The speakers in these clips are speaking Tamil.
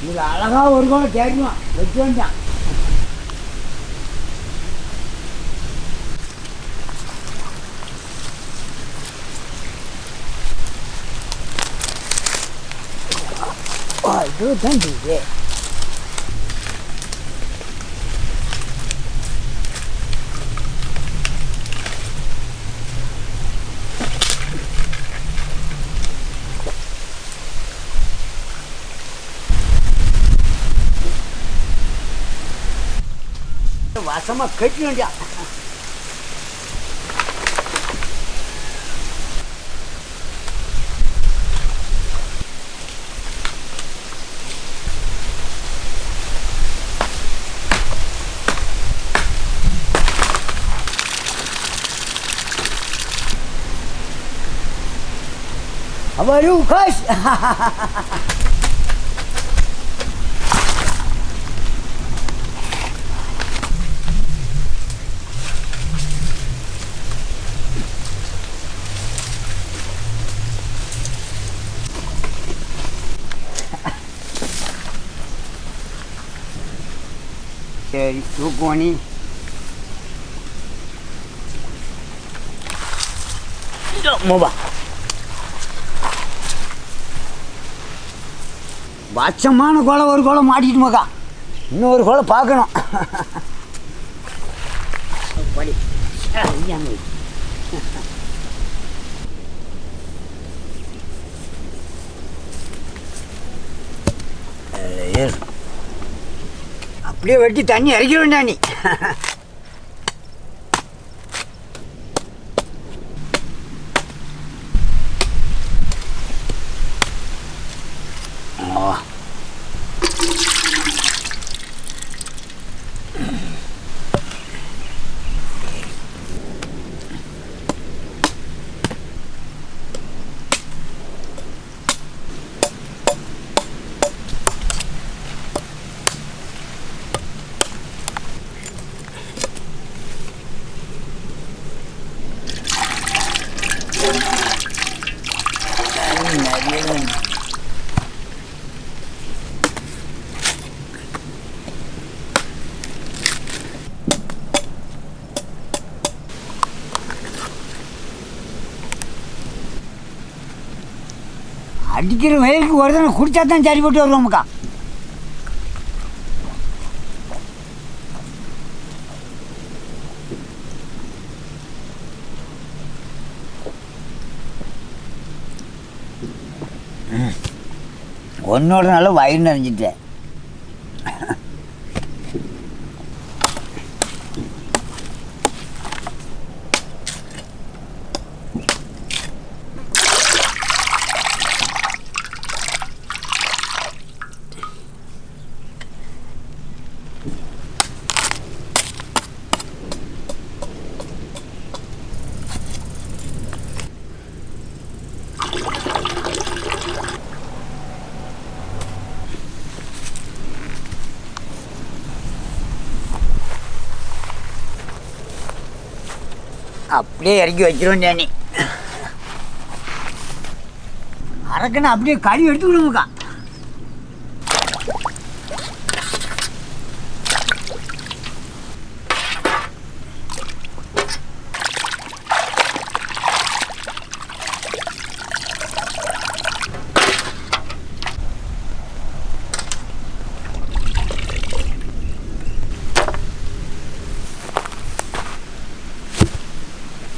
இது அழகா ஒரு கோலம் தேடிவான் வச்சு வேண்டாம். இது தான் இது வசமா கட்டி வேண்டியா. Говорю, Кась! சரி தூக்குவானி மோபா பச்சமான கோலை ஒரு கோலை மாட்டிக்கிட்டு மக்கா. இன்னொரு கோலை பார்க்கணும். படி அப்படியே வெட்டி தண்ணி இறக்க வேண்டாம் நீ. அடிக்கிற வயலுக்கு ஒரு தடவை குடிச்சா தான் சரி போட்டு வருவோம்க்கா. ஒன்னோட நாள் வயிறு நிறைஞ்சிட்டேன். அப்படியே இறக்கி வச்சிருவேன் நீ. அரக்கனை அப்படியே கழுவி எடுத்துக்கணுமுக்கா.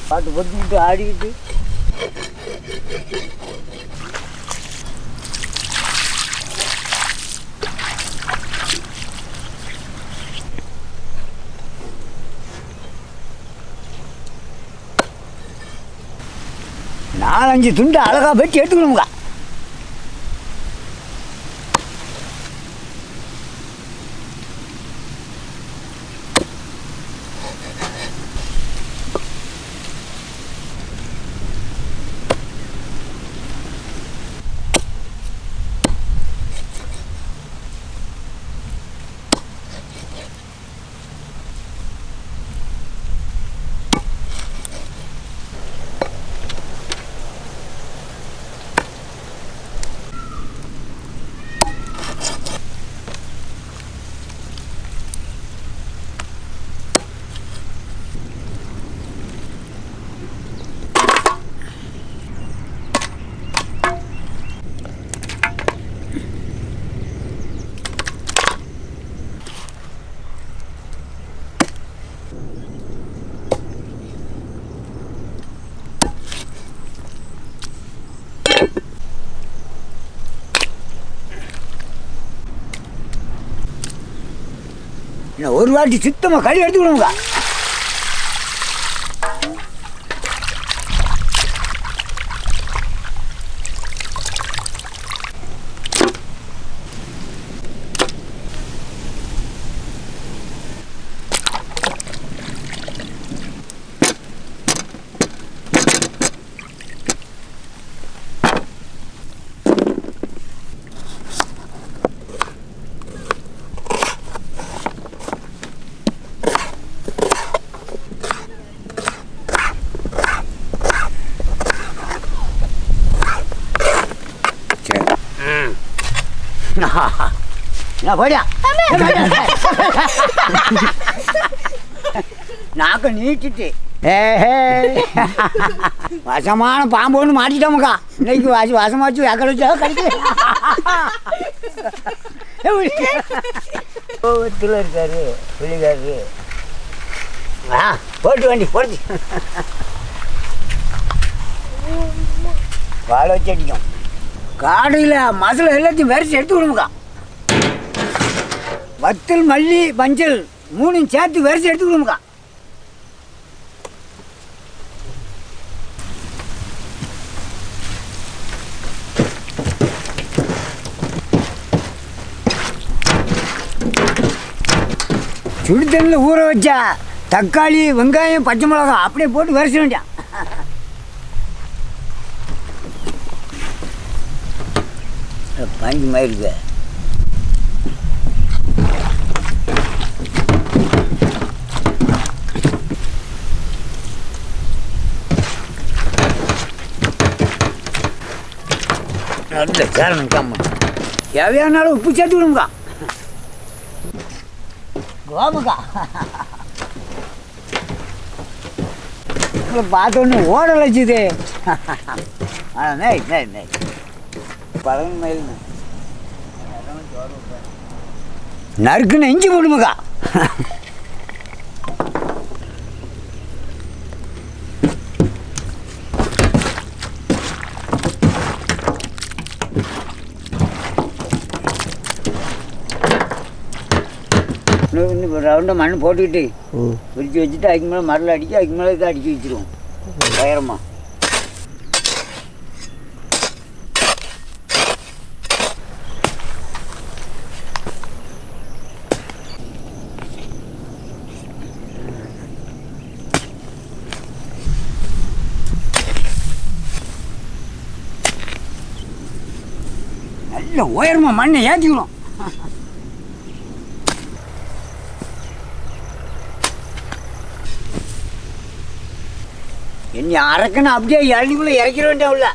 பாட்டு பொத்திக்கிட்டு ஆடிக்கிட்டு நாலஞ்சு துண்டு அழகா வெட்டி எடுத்துக்கணுங்க. இன்னும் ஒரு வாட்டி சுத்தமாக கழுவி எடுத்துக்கணுங்க. போடியா நாக்க நீட்டிட்டு வசமான பாம்பு ஒன்று மாட்டிட்டோமுக்கா. இன்னைக்கு வசமா வச்சு வேக்கல வச்சா கிடைக்கு. கோவத்தில் இருக்காரு புள்ளிக்காரு. போட்டு வண்டி போட்டு வாழை வச்சு அடிக்கும். காடையில் மசாலா எல்லாத்தையும் விரைச்சி எடுத்து விடுமுக்கா. வத்தல் மல்லி மஞ்சள் 3 சேர்த்து விரைச்சி எடுத்து விடுமுக்கா. சுடுதண்ணில் ஊற வச்சா தக்காளி வெங்காயம் பச்சை மிளகாய் அப்படியே போட்டு விரைச்ச வேண்டியான். பஞ்சு மாதிரி இருக்கு. நல்ல சேரணும் காம தேவையானாலும் உப்பு சேர்த்து விடுங்கக்கா. கோமுக்கா பார்த்தோன்னு ஓடல் வச்சுது. நெய் நெய் நெய் பழனி மயில் நறுக்குன்னு இஞ்சி போடுமுக்கா. இன்னும் ரவுண்டாக மண் போட்டுக்கிட்டு பிரித்து வச்சுட்டு அதுக்கு மேலே மரல் அடிக்க அதுக்கு மேலே இதை அடிக்க வச்சுருவோம் உயரமாக. நல்ல உயரமாக மண்ணை ஏற்றிக்கணும். என்ன அரைக்கணும் அப்படியே இறங்கிக்குள்ளே இறக்கிற வேண்டிய உள்ள.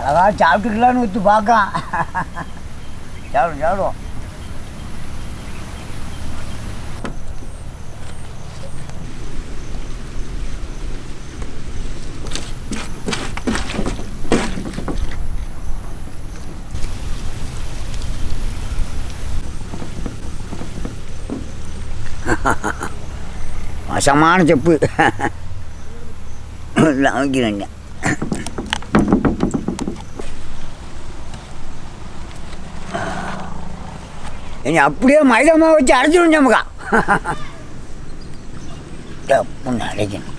அழகா சாப்பிட்டுக்கலான்னு ஊற்றி பார்க்கலாம். சாப்பிடுவோம். வசமான செப்பு வாங்கிக்கிறேங்க. இனி அப்படியே மைதா மாவு வச்சு அரைச்சிடும் நமக்கா. டப்புன்னு அரைக்கணும்.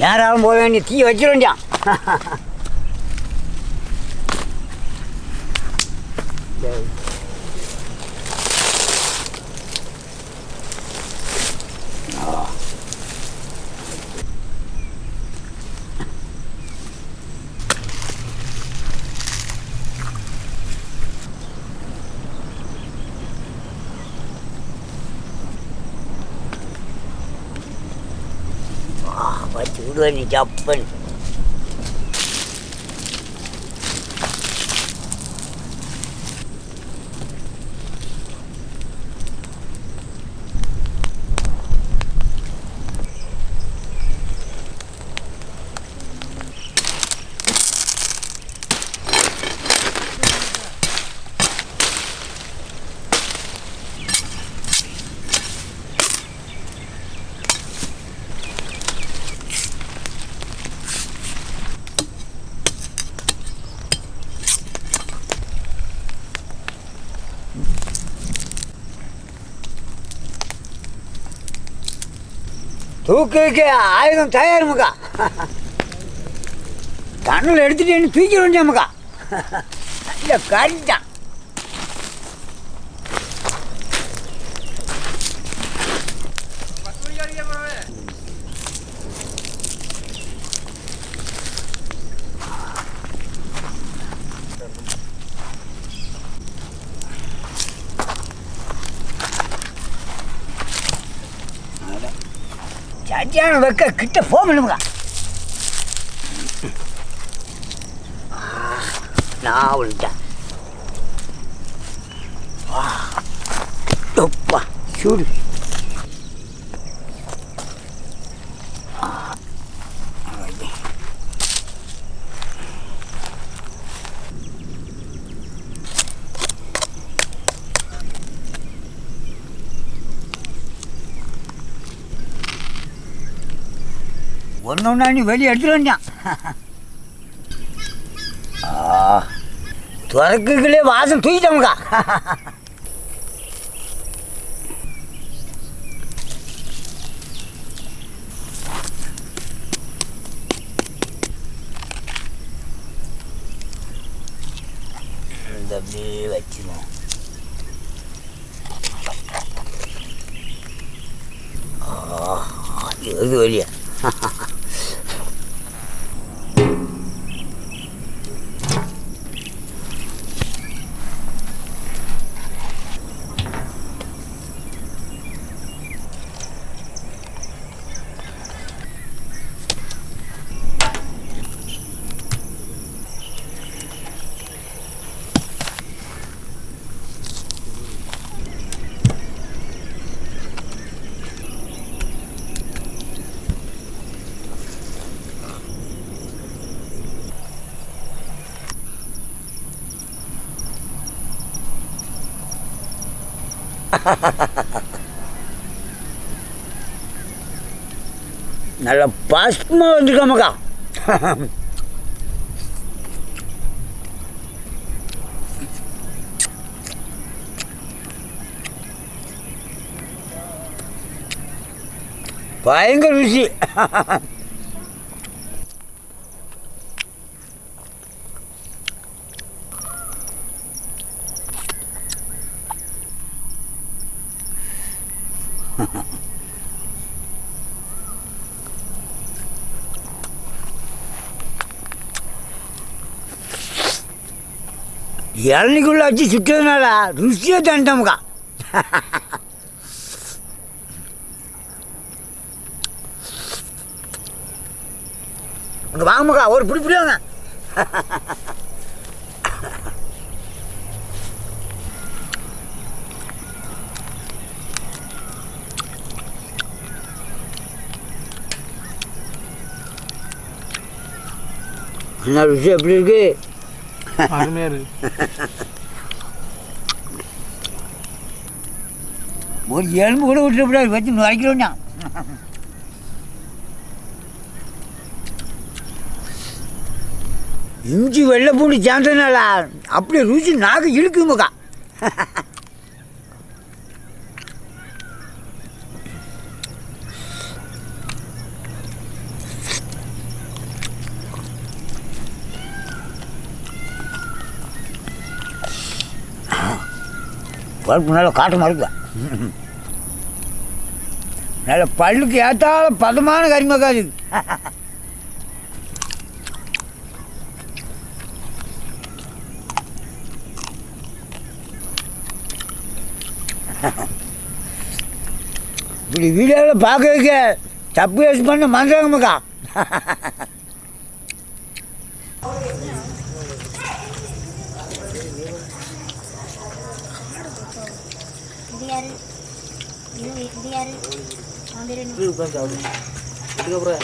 யாராலும் போக வேண்டிய தீ வச்சிட வேண்டியான். வச்சு விடுவேன் நீ சப்பன். தூக்கு ஆயுதம் தயாருமுக்கா. கண்ணில் எடுத்துட்டு என்ன தூக்கி வேண்டியமுக்கா. இல்லை கறிட்டான். சரியான வைக்க கிட்ட போகணுமுக்கா. நான் விட்டேன். எப்பா சூடு. ஒன்று ஒன்றா நீ வெளியே எடுத்துட்டு வந்தான். துறக்குகளே வாசம் தூக்கிட்டோமுக்கா. அப்படியே வச்சுருவோம். இது வெளியே நல்ல பாஸ்மா வந்துருக்காமக்கா. பயங்கர ருசி. இளநிக்குள்ள வச்சு சுட்டதுனால ருசியாக தண்டமுக்கா. அங்கே வாங்கமுக்கா ஒரு பிடி பிடிவாங்க. என்ன ருசி எப்படி இருக்கு? அருமையாக இருக்கு. ஒரு எலும்பு கூட விட்டுக்கூடாது, வச்சு நுழைக்கிறோம்னா. இஞ்சி வெள்ளை பூண்டு சேர்ந்ததுனால அப்படியே ருசி நாக்கு இழுக்குமுக்கா. பருப்பு நல்லா காட்டமாக இருக்குதா நல்ல பல்லுக்கு ஏற்றாலும் பதமான கறிமக்கா இது இப்படி வீடியோவில் பார்க்க வைக்க தப்பு யூஸ் பண்ண மறந்துடாங்கம்மாக்கா இதுக்கப்புறம்